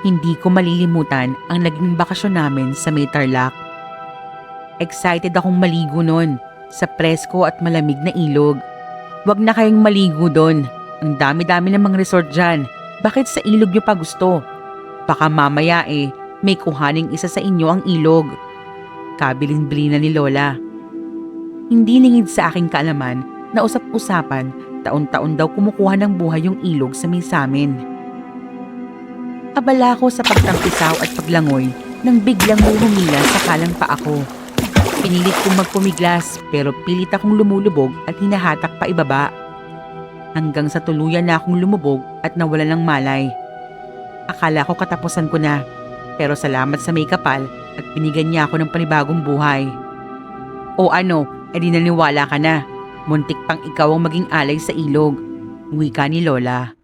Hindi ko malilimutan ang naging bakasyon namin sa May Tarlac. Excited akong maligo nun sa presko at malamig na ilog. Huwag na kayong maligo doon. Ang dami-dami namang resort dyan. Bakit sa ilog nyo pa gusto? Baka mamaya may kuhaning isa sa inyo ang ilog. Kabilin-bilina ni Lola. Hindi lingid sa aking kaalaman na usap-usapan, taon-taon daw kumukuha ng buhay yung ilog sa may samin. Abala ko sa pagtampisaw at paglangoy nang biglang may humila sa kalang pa ako. Pinilit kong magpumiglas pero pilit akong lumulubog at hinahatak pa ibaba. Hanggang sa tuluyan na akong lumubog at nawala ng malay. Akala ko katapusan ko na, pero salamat sa may kapal at binigyan niya ako ng panibagong buhay. O ano, edi naniwala ka na. Muntik pang ikaw ang maging alay sa ilog. Wika ni Lola.